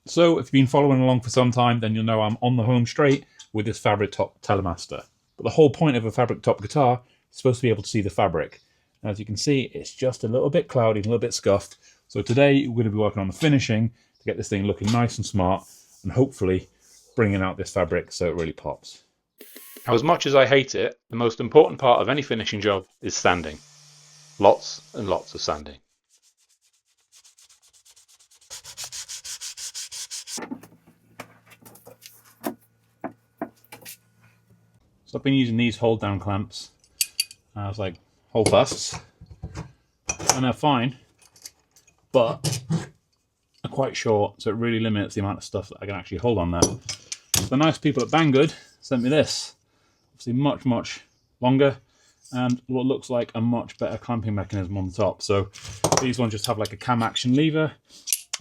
So if you've been following along for some time, then you'll know I'm on the home straight with this fabric top Telemaster. But the whole point of a fabric top guitar is supposed to be able to see the fabric. And as you can see, it's just a little bit cloudy, a little bit scuffed. So today we're going to be working on the finishing to get this thing looking nice and smart and hopefully bringing out this fabric so it really pops. Now, as much as I hate it, the most important part of any finishing job is sanding. Lots and lots of sanding. So I've been using these hold down clamps. I was like, hold fasts. And they're fine, but are quite short, so it really limits the amount of stuff that I can actually hold on there. The nice people at Banggood sent me this. Obviously much, much longer and what looks like a much better clamping mechanism on the top. So these ones just have like a cam action lever,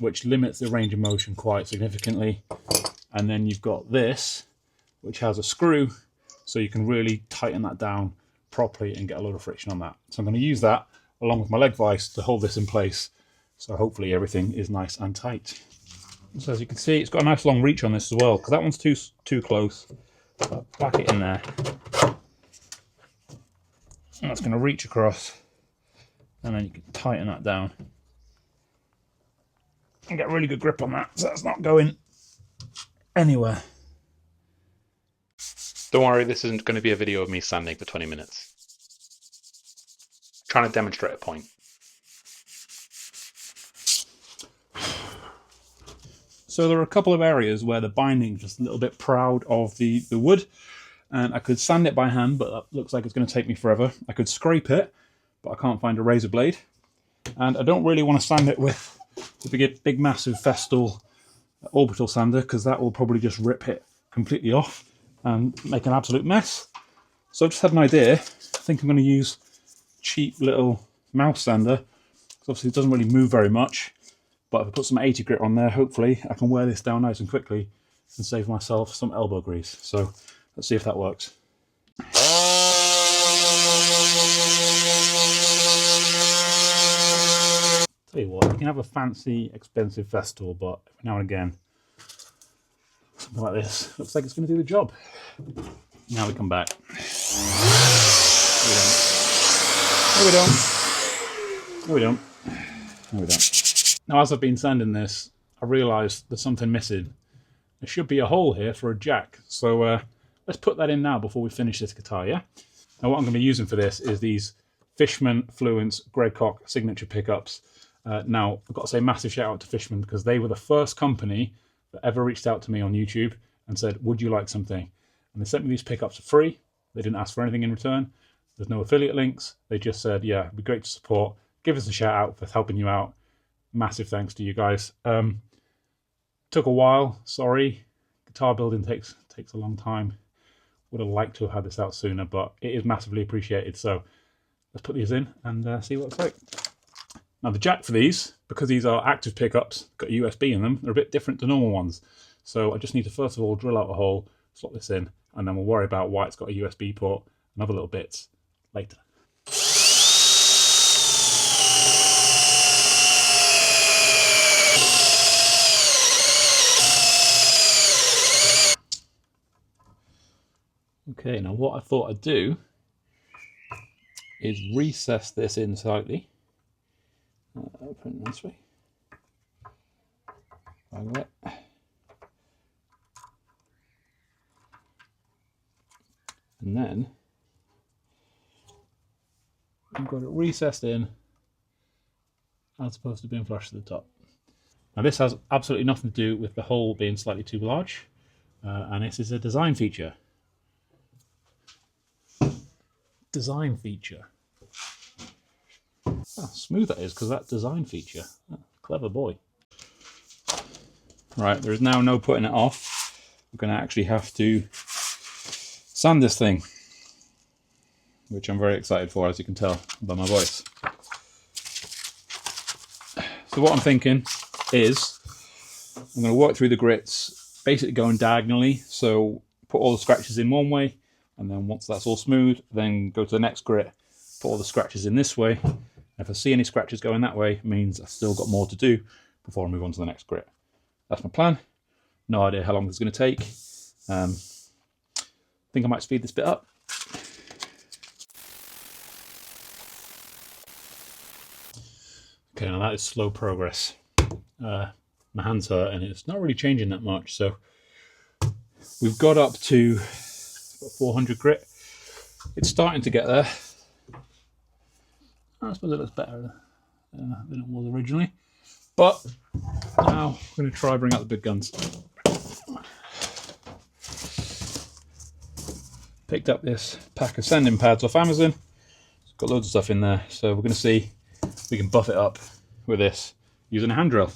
which limits the range of motion quite significantly. And then you've got this, which has a screw, so you can really tighten that down properly and get a lot of friction on that. So I'm going to use that along with my leg vise to hold this in place. So hopefully everything is nice and tight. So as you can see, it's got a nice long reach on this as well, because that one's too close. So back it in there. And that's going to reach across, and then you can tighten that down and get a really good grip on that, so that's not going anywhere. Don't worry, this isn't going to be a video of me sanding for 20 minutes. I'm trying to demonstrate a point. So there are a couple of areas where the binding is just a little bit proud of the wood, and I could sand it by hand, but that looks like it's going to take me forever. I could scrape it, but I can't find a razor blade. And I don't really want to sand it with the big massive Festool orbital sander, because that will probably just rip it completely off and make an absolute mess. So I've just had an idea. I think I'm going to use cheap little mouse sander, because obviously it doesn't really move very much. But if I put some 80 grit on there, hopefully I can wear this down nice and quickly and save myself some elbow grease. So let's see if that works. Tell you what, you can have a fancy, expensive Festool, but every now and again, something like this looks like it's going to do the job. Now we come back. No, we don't. No, we don't. No, we don't. Now, as I've been sanding this, I realised there's something missing. There should be a hole here for a jack. So let's put that in now before we finish this guitar, yeah? Now, what I'm going to be using for this is these Fishman Fluence Greg Koch signature pickups. Now, I've got to say massive shout out to Fishman, because they were the first company that ever reached out to me on YouTube and said, would you like something? And they sent me these pickups for free. They didn't ask for anything in return. There's no affiliate links. They just said, yeah, it'd be great to support. Give us a shout out for helping you out. Massive thanks to you guys. Took a while, sorry. Guitar building takes a long time. Would have liked to have had this out sooner, but it is massively appreciated. So let's put these in and see what it's like. Now the jack for these, because these are active pickups, got a USB in them, they're a bit different to normal ones. So I just need to first of all drill out a hole, slot this in, and then we'll worry about why it's got a USB port and other little bits later. Okay, now what I thought I'd do is recess this in slightly. Open this way. Like that. And then I've got it recessed in as opposed to being flush to the top. Now this has absolutely nothing to do with the hole being slightly too large, and this is a design feature. Design feature. Oh, smooth that is, because that design feature. Oh, clever boy. Right, there is now no putting it off. We're going to actually have to sand this thing, which I'm very excited for, as you can tell by my voice. So what I'm thinking is I'm going to work through the grits, basically going diagonally. So put all the scratches in one way, and then once that's all smooth, then go to the next grit, put all the scratches in this way. If I see any scratches going that way, it means I've still got more to do before I move on to the next grit. that's my plan. No idea how long this is going to take. I think I might speed this bit up. Okay, now that is slow progress. My hands hurt and it's not really changing that much. So we've got up to 400 grit. It's starting to get there. I suppose it looks better than it was originally. But now we're going to try bring out the big guns. Picked up this pack of sanding pads off Amazon. It's got loads of stuff in there. So we're going to see if we can buff it up with this using a hand drill,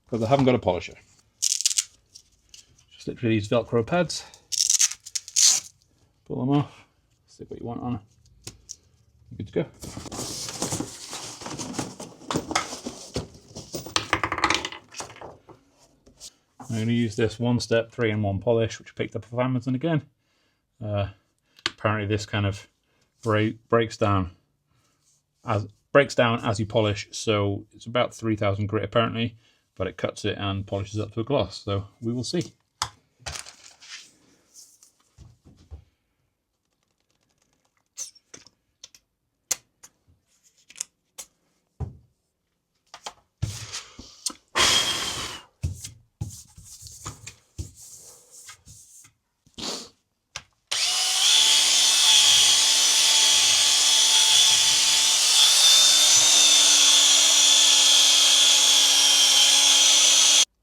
because I haven't got a polisher. Just literally these Velcro pads. Pull them off. Stick what you want on. Good to go. I'm going to use this one step 3-in-1 polish, which I picked up off Amazon again. Apparently this kind of breaks down as you polish, so it's about 3000 grit apparently, but it cuts it and polishes up to a gloss, so we will see.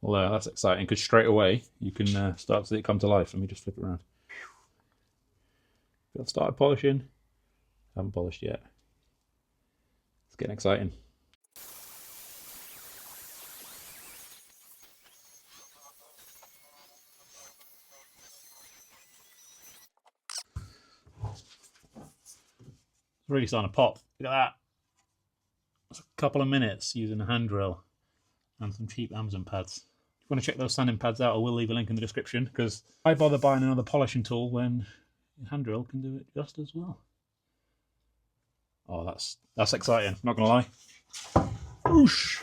Well, that's exciting, because straight away you can start to see it come to life. Let me just flip it around. I've started polishing. Haven't polished yet. It's getting exciting. It's really starting to pop. Look at that. That's a couple of minutes using a hand drill and some cheap Amazon pads. If you want to check those sanding pads out, I will leave a link in the description, because why bother buying another polishing tool when your hand drill can do it just as well. Oh, that's exciting, not gonna lie. Whoosh.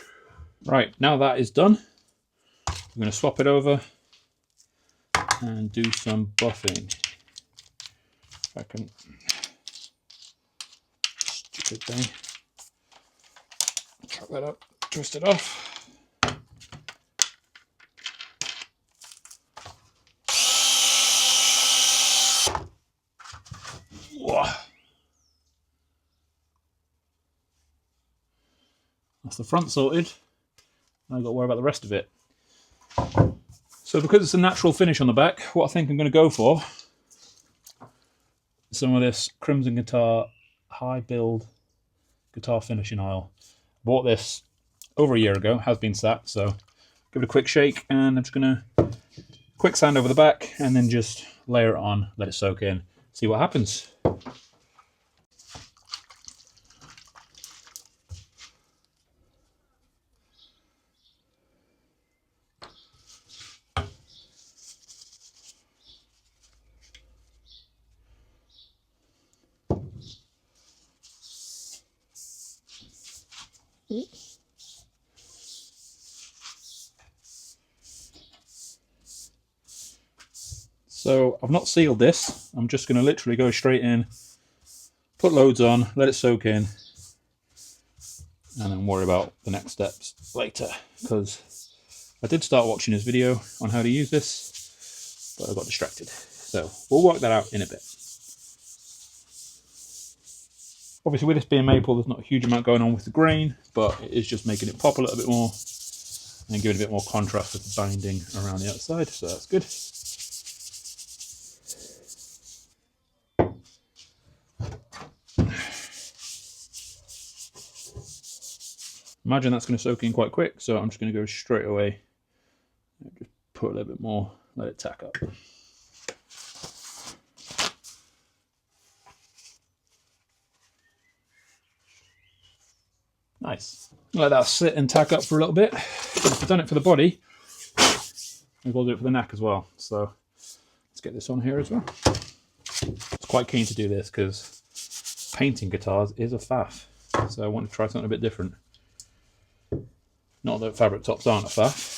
Right, now that is done, I'm going to swap it over and do some buffing. If I can, stupid thing. Chop that up, twist it off. That's the front sorted. I've got to worry about the rest of it. So because it's a natural finish on the back, what I think I'm going to go for is some of this Crimson Guitar high build guitar finishing oil. Bought this over a year ago, has been sat, so give it a quick shake, and I'm just going to quick sand over the back and then just layer it on, let it soak in, see what happens. So I've not sealed this. I'm just going to literally go straight in, put loads on, let it soak in, and then worry about the next steps later, because I did start watching his video on how to use this, but I got distracted. So we'll work that out in a bit. Obviously with this being maple, there's not a huge amount going on with the grain, but it is just making it pop a little bit more and giving a bit more contrast with the binding around the outside, so that's good. Imagine that's going to soak in quite quick, so I'm just going to go straight away. Just put a little bit more, let it tack up. Nice. Let that sit and tack up for a little bit. If I've done it for the body, maybe we'll do it for the neck as well. So let's get this on here as well. I was quite keen to do this because painting guitars is a faff. So I want to try something a bit different. Not that fabric tops aren't a faff.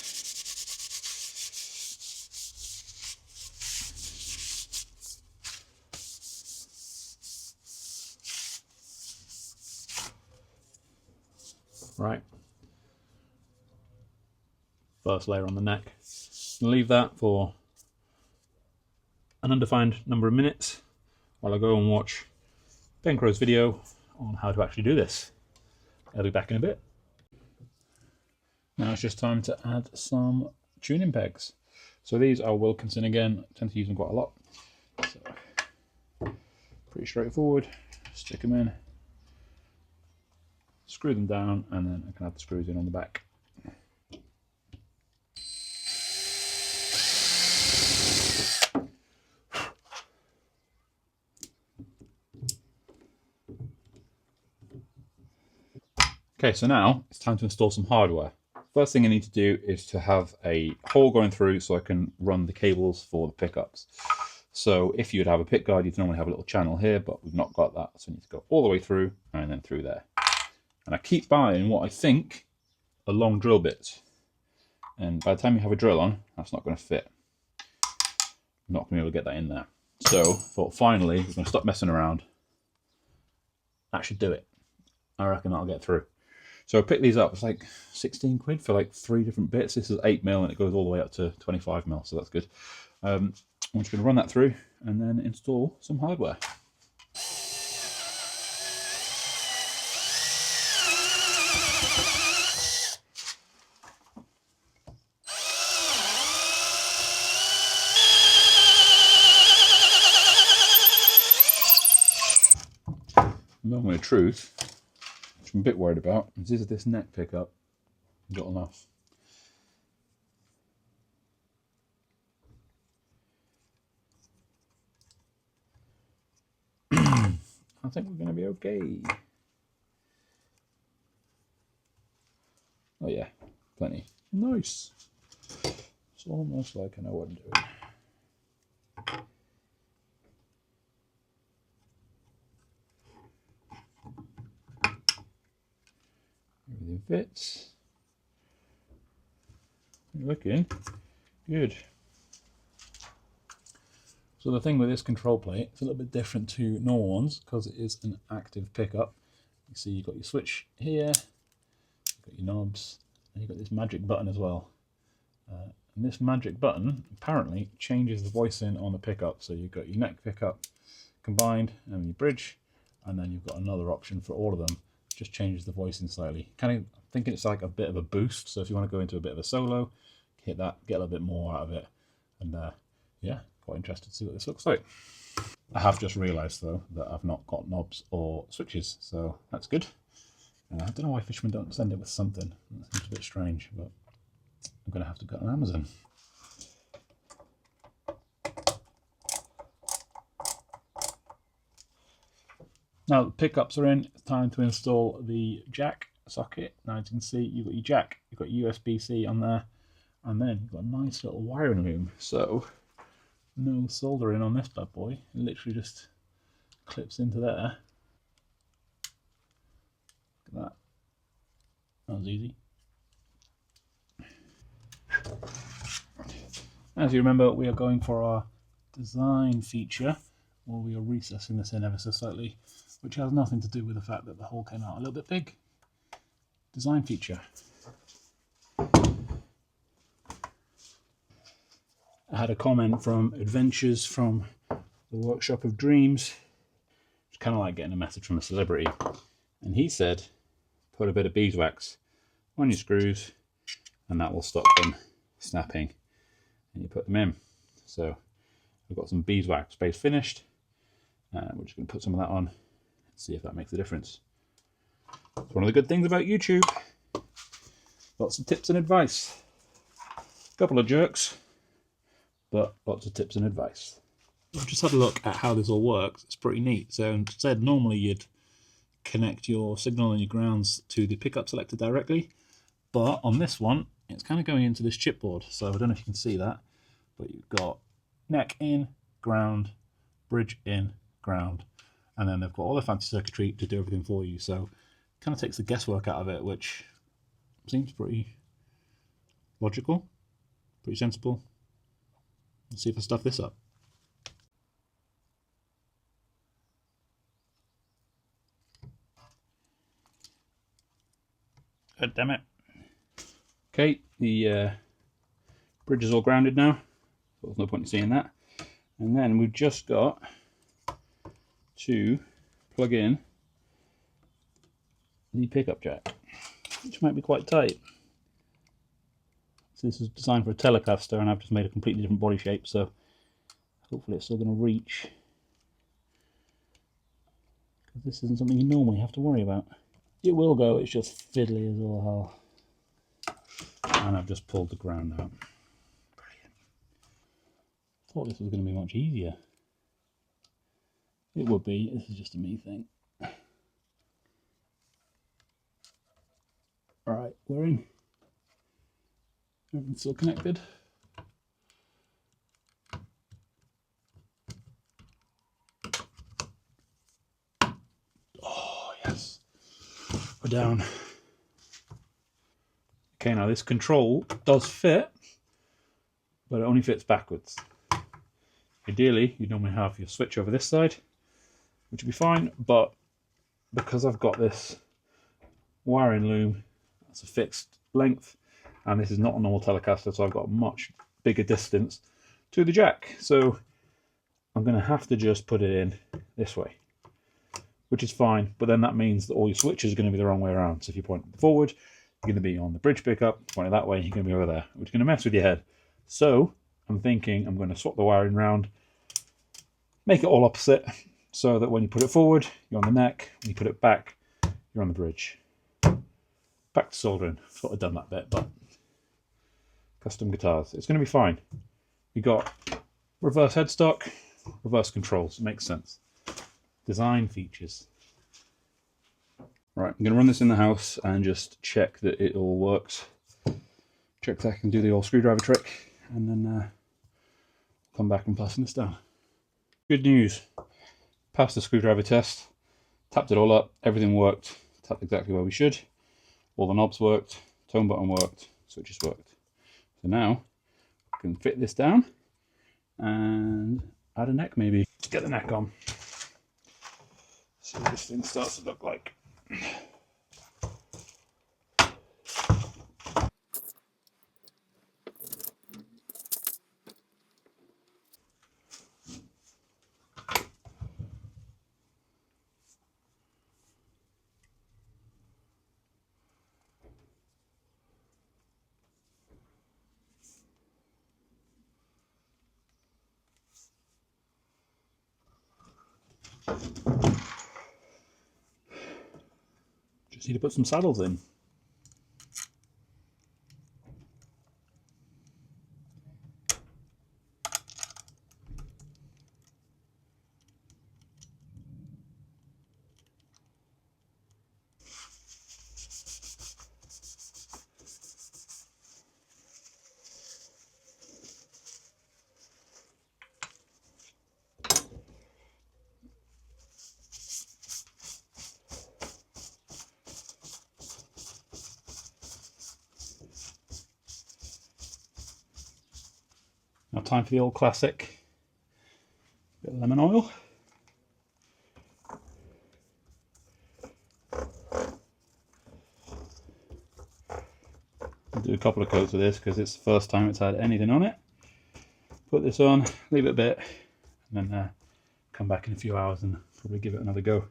Right. First layer on the neck. Leave that for an undefined number of minutes while I go and watch Ben Crow's video on how to actually do this. I'll be back in a bit. Now it's just time to add some tuning pegs. So these are Wilkinson again. I tend to use them quite a lot. So pretty straightforward. Stick them in, screw them down, and then I can add the screws in on the back. Okay, so now it's time to install some hardware. First thing I need to do is to have a hole going through so I can run the cables for the pickups. So if you'd have a pick guard, you'd normally have a little channel here, but we've not got that. So I need to go all the way through and then through there. And I keep buying what I think are long drill bits. And by the time you have a drill on, that's not going to fit. I'm not going to be able to get that in there. So I thought finally, we're going to stop messing around. That should do it. I reckon that'll get through. So I picked these up. It's like 16 quid for like 3 different bits. This is 8mm and it goes all the way up to 25mm, so that's good. I'm just going to run that through and then install some hardware. Moment of truth, which I'm a bit worried about, is this neck pickup got enough? I think we're going to be okay. Oh yeah, plenty. Nice. It's almost like I know what I'm doing. Everything fits. Looking good. So the thing with this control plate, it's a little bit different to normal ones because it is an active pickup. You see you've got your switch here, you've got your knobs, and you've got this magic button as well. And this magic button apparently changes the voicing on the pickup. So you've got your neck pickup combined and your bridge, and then you've got another option for all of them. It just changes the voicing slightly. Kind of thinking it's like a bit of a boost. So if you want to go into a bit of a solo, hit that, get a little bit more out of it. And yeah, quite interested to see what this looks like. I have just realised though that I've not got knobs or switches, so that's good. I don't know why Fishman don't send it with something. That seems a bit strange, but I'm going to have to go on Amazon. Now the pickups are in, it's time to install the jack socket. Now as you can see, you've got your jack, you've got USB-C on there, and then you've got a nice little wiring loom. So no soldering on this bad boy, it literally just clips into there. Look at that, that was easy. As you remember, we are going for our design feature, or we are recessing this in ever so slightly, which has nothing to do with the fact that the hole came out a little bit big. Design feature. I had a comment from Adventures from the Workshop of Dreams. It's kind of like getting a message from a celebrity. And he said, put a bit of beeswax on your screws and that will stop them snapping. And you put them in. So I've got some beeswax base finished. We're just going to put some of that on and see if that makes a difference. It's one of the good things about YouTube. Lots of tips and advice. A couple of jerks, but lots of tips and advice. I've just had a look at how this all works. It's pretty neat. So instead, normally you'd connect your signal and your grounds to the pickup selector directly, but on this one, it's kind of going into this chipboard. So I don't know if you can see that, but you've got neck in, ground, bridge in, ground, and then they've got all the fancy circuitry to do everything for you. So it kind of takes the guesswork out of it, which seems pretty logical, pretty sensible. Let's see if I stuff this up. God damn it. Okay, the bridge is all grounded now, so there's no point in seeing that. And then we've just got to plug in the pickup jack, which might be quite tight. So this is designed for a Telecaster, and I've just made a completely different body shape, so hopefully it's still going to reach. Because this isn't something you normally have to worry about. It will go, it's just fiddly as all hell. And I've just pulled the ground out. Brilliant. Thought this was going to be much easier. It would be, this is just a me thing. Alright, we're in. Everything's still connected. Oh, yes. We're down. Okay, now this control does fit, but it only fits backwards. Ideally, you'd normally have your switch over this side, which would be fine, but because I've got this wiring loom, that's a fixed length, and this is not a normal Telecaster, so I've got a much bigger distance to the jack. So I'm going to have to just put it in this way, which is fine, but then that means that all your switches are going to be the wrong way around. So if you point forward, you're going to be on the bridge pickup, point it that way, you're going to be over there, which is going to mess with your head. So I'm thinking I'm going to swap the wiring around, make it all opposite, so that when you put it forward, you're on the neck, when you put it back, you're on the bridge. Back to soldering. Thought I'd done that bit, but custom guitars. It's going to be fine. We got reverse headstock, reverse controls. It makes sense. Design features. Right, I'm going to run this in the house and just check that it all works. Check that I can do the old screwdriver trick, and then come back and fasten this down. Good news. Passed the screwdriver test. Tapped it all up. Everything worked. Tapped exactly where we should. All the knobs worked. Tone button worked. Switches worked. So now I can fit this down and add a neck maybe. Let's get the neck on. See what this thing starts to look like. Just need to put some saddles in. Now time for the old classic. Bit of lemon oil. I'll do a couple of coats of this because it's the first time it's had anything on it. Put this on, leave it a bit, and then come back in a few hours and probably give it another go.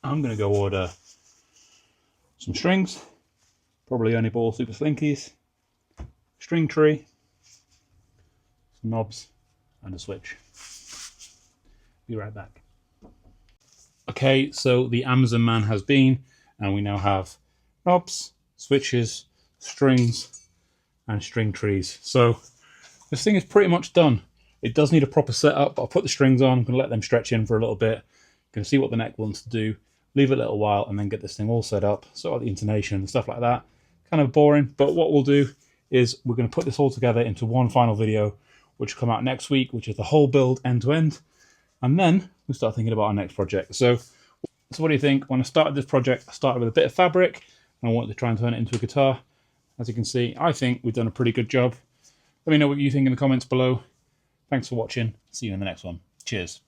I'm going to go order some strings, probably only ball super slinkies, string tree, some knobs, and a switch. Be right back. Okay, so the Amazon man has been, and we now have knobs, switches, strings, and string trees. So this thing is pretty much done. It does need a proper setup, but I'll put the strings on. I'm going to let them stretch in for a little bit. Going to see what the neck wants to do. Leave it a little while and then get this thing all set up, sort out the intonation and stuff like that. Kind of boring, but what we'll do is we're going to put this all together into one final video, which will come out next week, which is the whole build end to end. And then we'll start thinking about our next project. So what do you think? When I started this project, I started with a bit of fabric and I wanted to try and turn it into a guitar. As you can see, I think we've done a pretty good job. Let me know what you think in the comments below. Thanks for watching. See you in the next one. Cheers.